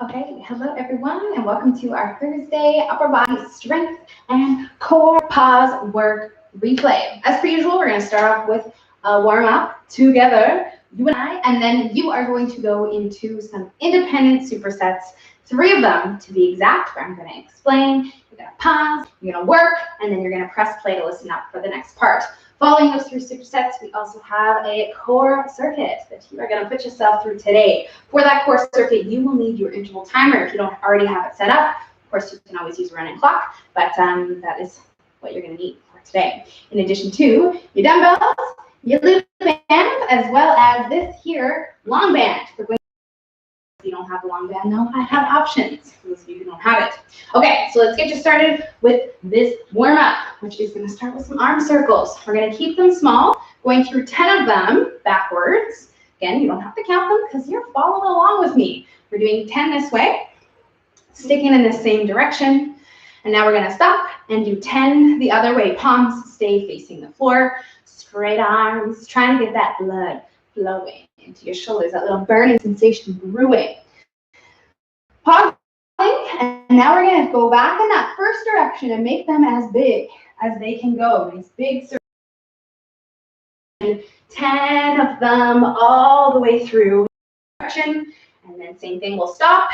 Okay, hello everyone, and welcome to our Thursday upper body strength and core pause work replay. As per usual, we're going to start off with a warm up together, you and I, and then you are going to go into some independent supersets, 3 of them to be exact, where I'm going to explain, you're going to pause, you're going to work, and then you're going to press play to listen up for the next part. Following those 3 supersets, we also have a core circuit that you are going to put yourself through today. For that core circuit, you will need your interval timer if you don't already have it set up. Of course, you can always use a running clock, but that is what you're going to need for today. In addition to your dumbbells, your little band, as well as this here long band. If you don't have a long band, no, I have options for those of you who don't have it. Okay, so let's get you started with this warm up, which is going to start with some arm circles. We're going to keep them small, going through 10 of them backwards. Again, you don't have to count them because you're following along with me. We're doing 10 this way, sticking in the same direction. And now we're going to stop and do 10 the other way. Palms stay facing the floor, straight arms, trying to get that blood flowing into your shoulders, that little burning sensation brewing. Pausing, and now we're going to go back in that first direction and make them as big as they can go. Nice big circle. 10 of them all the way through direction, and then same thing, we'll stop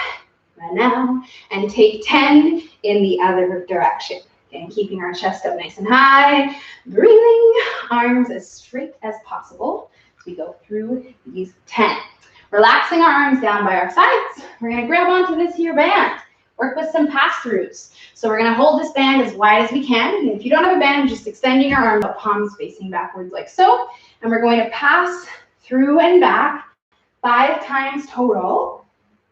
right now and take 10 in the other direction. Again, keeping our chest up nice and high, breathing, arms as straight as possible as we go through these 10. Relaxing our arms down by our sides, we're going to grab onto this here band. Work with some pass-throughs. So we're going to hold this band as wide as we can. And if you don't have a band, just extending your arms, palms facing backwards like so. And we're going to pass through and back 5 times total,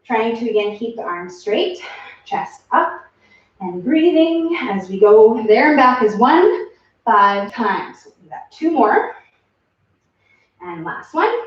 trying to, again, keep the arms straight, chest up, and breathing as we go there and back is 1, 5 times. So we'll do that 2 more. And last one.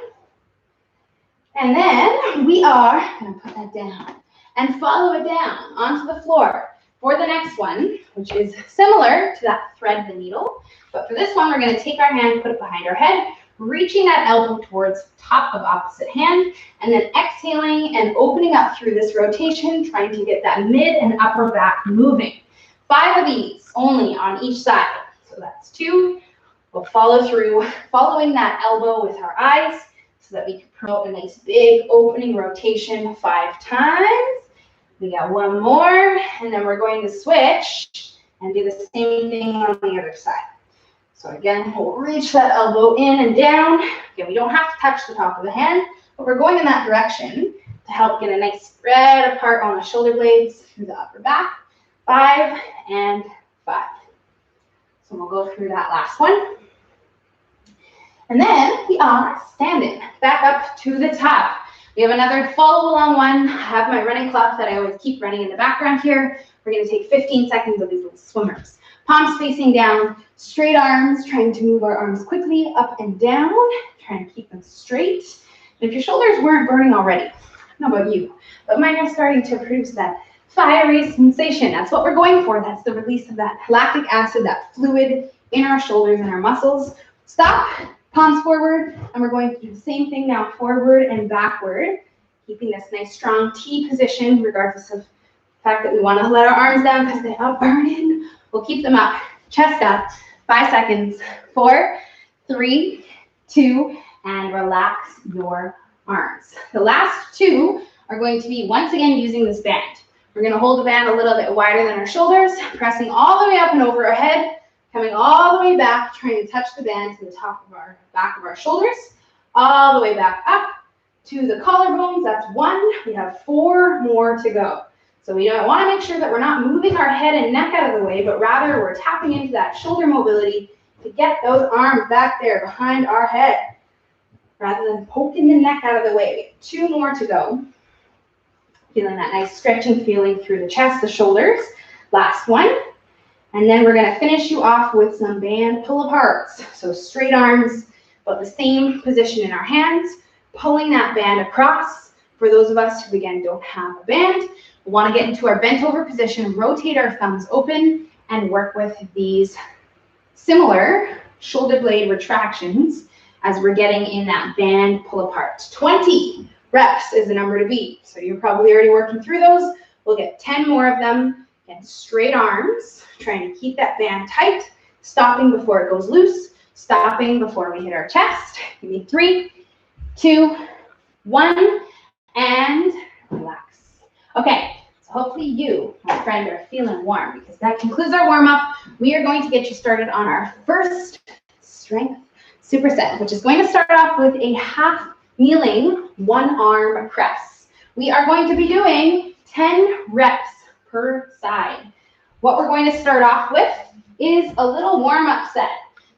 And then we are going to put that down and follow it down onto the floor for the next one, which is similar to that thread the needle. But for this one, we're going to take our hand, put it behind our head, reaching that elbow towards top of opposite hand, and then exhaling and opening up through this rotation, trying to get that mid and upper back moving. 5 of these only on each side. So that's 2. We'll follow through, following that elbow with our eyes, so that we can promote a nice big opening rotation 5 times. We got 1 more, and then we're going to switch and do the same thing on the other side. So again, we'll reach that elbow in and down. Again, we don't have to touch the top of the hand, but we're going in that direction to help get a nice spread apart on the shoulder blades through the upper back. 5 and 5. So we'll go through that last one. And then we are standing back up to the top. We have another follow along one. I have my running clock that I always keep running in the background here. We're going to take 15 seconds of these little swimmers. Palms facing down, straight arms, trying to move our arms quickly up and down, trying to keep them straight. And if your shoulders weren't burning already, I don't know about you, but mine are starting to produce that fiery sensation. That's what we're going for. That's the release of that lactic acid, that fluid in our shoulders and our muscles. Stop. Palms forward, and we're going to do the same thing now, forward and backward, keeping this nice strong T position, regardless of the fact that we want to let our arms down because they are burning. We'll keep them up, chest up, 5 seconds, 4, 3, 2, and relax your arms. The last 2 are going to be, once again, using this band. We're going to hold the band a little bit wider than our shoulders, pressing all the way up and over our head, coming all the way back, trying to touch the band to the top of our back of our shoulders, all the way back up to the collarbones. That's 1. We have 4 more to go. So we want to make sure that we're not moving our head and neck out of the way, but rather we're tapping into that shoulder mobility to get those arms back there behind our head, rather than poking the neck out of the way. We have 2 more to go. Feeling that nice stretching feeling through the chest, the shoulders. Last one. And then we're going to finish you off with some band pull-aparts. So straight arms, but the same position in our hands, pulling that band across. For those of us who, again, don't have a band, we want to get into our bent over position, rotate our thumbs open, and work with these similar shoulder blade retractions as we're getting in that band pull-apart. 20 reps is the number to beat. So you're probably already working through those. We'll get 10 more of them. And straight arms, trying to keep that band tight, stopping before it goes loose, stopping before we hit our chest. Give me 3, 2, 1, and relax. Okay, so hopefully you, my friend, are feeling warm because that concludes our warm-up. We are going to get you started on our first strength superset, which is going to start off with a half kneeling one-arm press. We are going to be doing 10 reps per side. What we're going to start off with is a little warm-up set.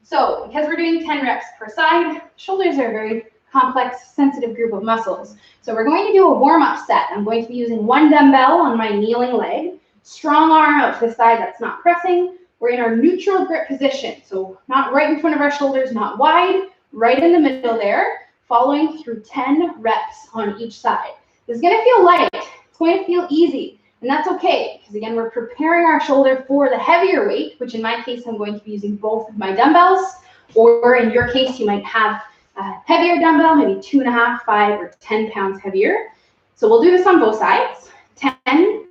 So because we're doing 10 reps per side, shoulders are a very complex, sensitive group of muscles. So we're going to do a warm-up set. I'm going to be using one dumbbell on my kneeling leg, strong arm out to the side that's not pressing. We're in our neutral grip position. So not right in front of our shoulders, not wide, right in the middle there, following through 10 reps on each side. This is going to feel light. It's going to feel easy. And that's okay, because again, we're preparing our shoulder for the heavier weight, which in my case, I'm going to be using both of my dumbbells, or in your case, you might have a heavier dumbbell, maybe 2.5, 5, or 10 pounds heavier. So we'll do this on both sides, 10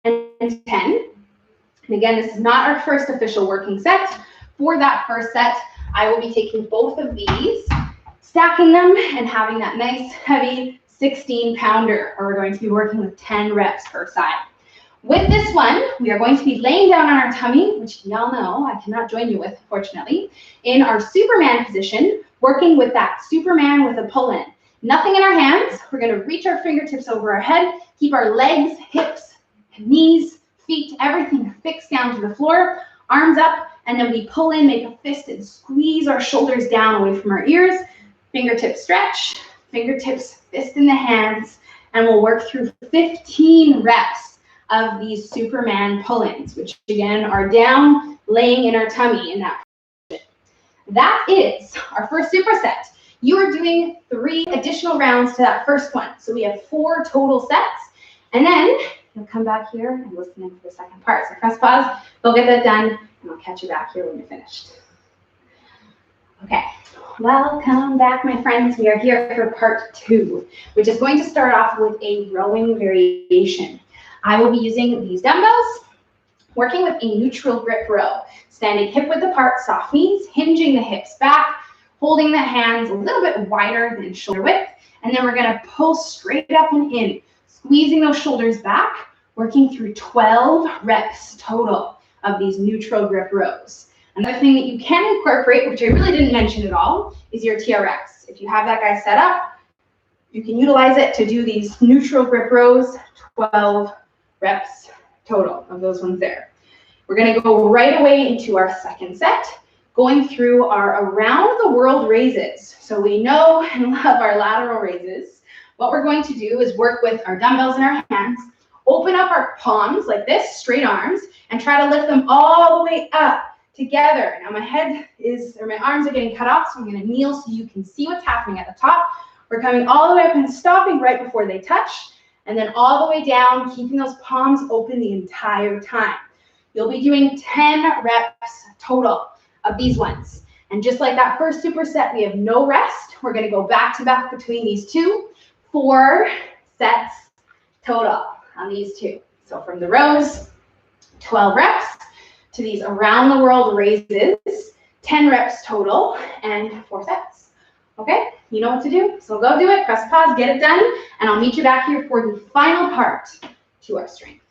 and 10. And again, this is not our first official working set. For that first set, I will be taking both of these, stacking them, and having that nice, heavy 16-pounder, or we're going to be working with 10 reps per side. With this one, we are going to be laying down on our tummy, which y'all know I cannot join you with, unfortunately, in our Superman position, working with that Superman with a pull-in. Nothing in our hands. We're going to reach our fingertips over our head, keep our legs, hips, knees, feet, everything fixed down to the floor, arms up, and then we pull in, make a fist, and squeeze our shoulders down away from our ears. Fingertips stretch, fingertips, fist in the hands, and we'll work through 15 reps of these Superman pull-ins, which again are down, laying in our tummy in that position. That is our first superset. You are doing 3 additional rounds to that first one. So we have 4 total sets. And then you'll come back here and listen in for the second part. So press pause, go get that done, and I'll catch you back here when you're finished. Okay. Welcome back, my friends. We are here for part 2, which is going to start off with a rowing variation. I will be using these dumbbells, working with a neutral grip row, standing hip width apart, soft knees, hinging the hips back, holding the hands a little bit wider than shoulder width, and then we're going to pull straight up and in, squeezing those shoulders back, working through 12 reps total of these neutral grip rows. Another thing that you can incorporate, which I really didn't mention at all, is your TRX. If you have that guy set up, you can utilize it to do these neutral grip rows, 12 reps total of those ones there. We're going to go right away into our second set, going through our around the world raises. So we know and love our lateral raises. What we're going to do is work with our dumbbells in our hands, open up our palms like this, straight arms, and try to lift them all the way up together. Now my arms are getting cut off, so I'm going to kneel so you can see what's happening at the top. We're coming all the way up and stopping right before they touch, and then all the way down, keeping those palms open the entire time. You'll be doing 10 reps total of these ones. And just like that first superset, we have no rest. We're going to go back to back between these 2, 4 sets total on these 2. So from the rows, 12 reps, to these around the world raises, 10 reps total, and 4 sets. Okay, you know what to do, so go do it, press pause, get it done, and I'll meet you back here for the final part to our strength.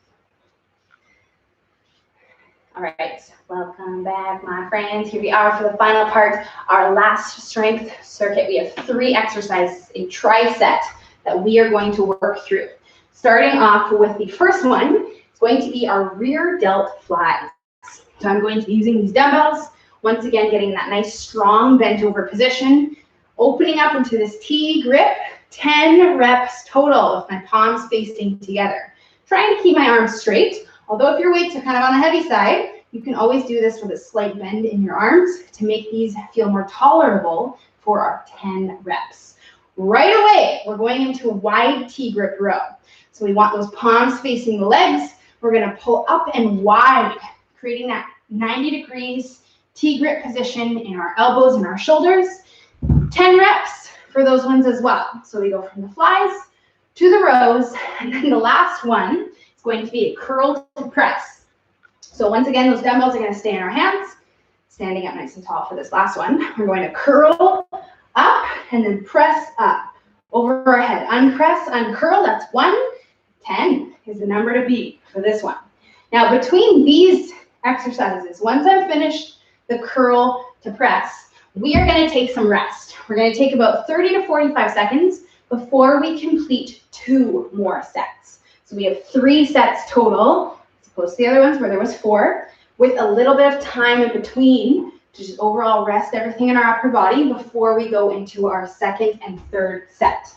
All right, welcome back, my friends. Here we are for the final part, our last strength circuit. We have 3 exercises, a tri-set that we are going to work through. Starting off with the first one, it's going to be our rear delt flies. So I'm going to be using these dumbbells, once again getting that nice strong bent over position, opening up into this T grip, 10 reps total with my palms facing together. Trying to keep my arms straight, although if your weights are kind of on the heavy side, you can always do this with a slight bend in your arms to make these feel more tolerable for our 10 reps. Right away, we're going into a wide T grip row. So we want those palms facing the legs. We're going to pull up and wide, creating that 90 degrees T grip position in our elbows and our shoulders. 10 reps for those ones as well. So we go from the flies to the rows, and then the last one is going to be a curl to press. So once again, those dumbbells are going to stay in our hands, standing up nice and tall for this last one. We're going to curl up and then press up over our head. Unpress, uncurl, that's 1. 10 is the number to beat for this one. Now between these exercises, once I've finished the curl to press, we are going to take some rest. We're going to take about 30 to 45 seconds before we complete 2 more sets. So we have 3 sets total, as opposed to the other ones where there was 4, with a little bit of time in between to just overall rest everything in our upper body before we go into our 2nd and 3rd set.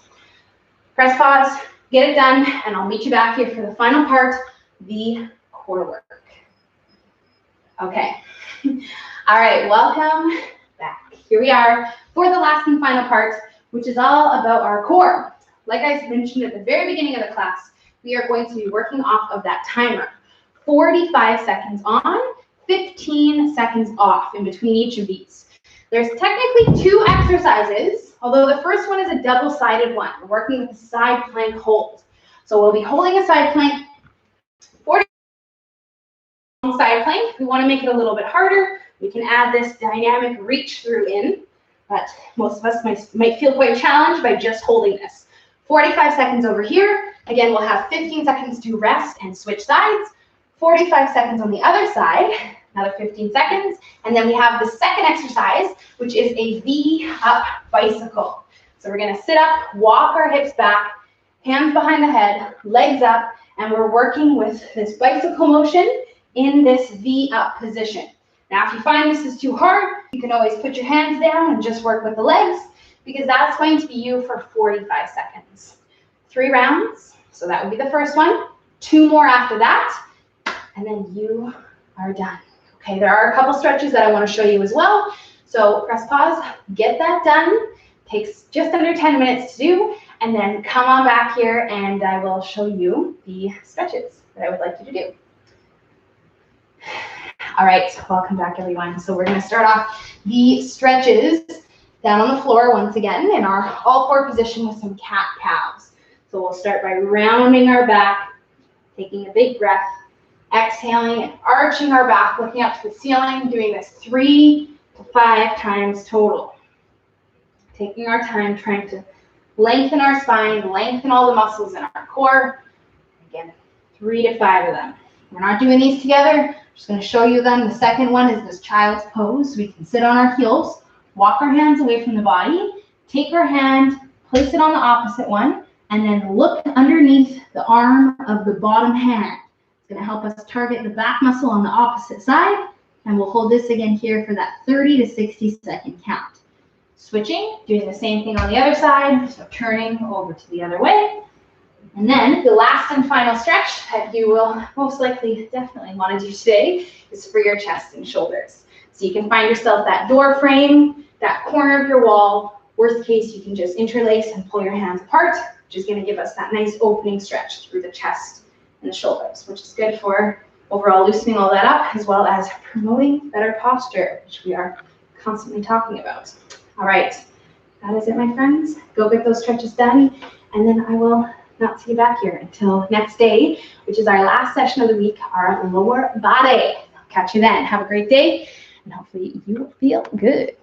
Press pause, get it done, and I'll meet you back here for the final part, the core work. Okay. All right, welcome back. Here we are for the last and final part, which is all about our core. Like I mentioned at the very beginning of the class, we are going to be working off of that timer. 45 seconds on, 15 seconds off in between each of these. There's technically 2 exercises, although the first one is a double-sided one. We're working with a side plank hold. So we'll be holding a side plank, 40 side plank. If we want to make it a little bit harder, we can add this dynamic reach through in, but most of us might feel quite challenged by just holding this. 45 seconds over here. Again, we'll have 15 seconds to rest and switch sides. 45 seconds on the other side, another 15 seconds. And then we have the second exercise, which is a V-up bicycle. So we're going to sit up, walk our hips back, hands behind the head, legs up, and we're working with this bicycle motion in this V-up position. Now, if you find this is too hard, you can always put your hands down and just work with the legs, because that's going to be you for 45 seconds. 3 rounds, so that would be the first one. 2 more after that, and then you are done. Okay, there are a couple stretches that I want to show you as well. So press pause, get that done. Takes just under 10 minutes to do, and then come on back here and I will show you the stretches that I would like you to do. All right, welcome back everyone. So we're going to start off the stretches down on the floor once again in our all-4 position with some cat-cows. So we'll start by rounding our back, taking a big breath, exhaling and arching our back, looking up to the ceiling, doing this 3 to 5 times total. Taking our time, trying to lengthen our spine, lengthen all the muscles in our core. Again, 3 to 5 of them. We're not doing these together. I'm just going to show you them. The second one is this child's pose. We can sit on our heels, walk our hands away from the body, take our hand, place it on the opposite one, and then look underneath the arm of the bottom hand. It's going to help us target the back muscle on the opposite side, and we'll hold this again here for that 30 to 60 second count. Switching, doing the same thing on the other side, so turning over to the other way. And then the last and final stretch that you will most likely definitely want to do today is for your chest and shoulders. So you can find yourself that door frame, that corner of your wall. Worst case, you can just interlace and pull your hands apart, which is going to give us that nice opening stretch through the chest and the shoulders, which is good for overall loosening all that up, as well as promoting better posture, which we are constantly talking about. All right, that is it, my friends. Go get those stretches done, and then I will not see you back here until next day, which is our last session of the week, our lower body. I'll catch you then. Have a great day, and hopefully you feel good.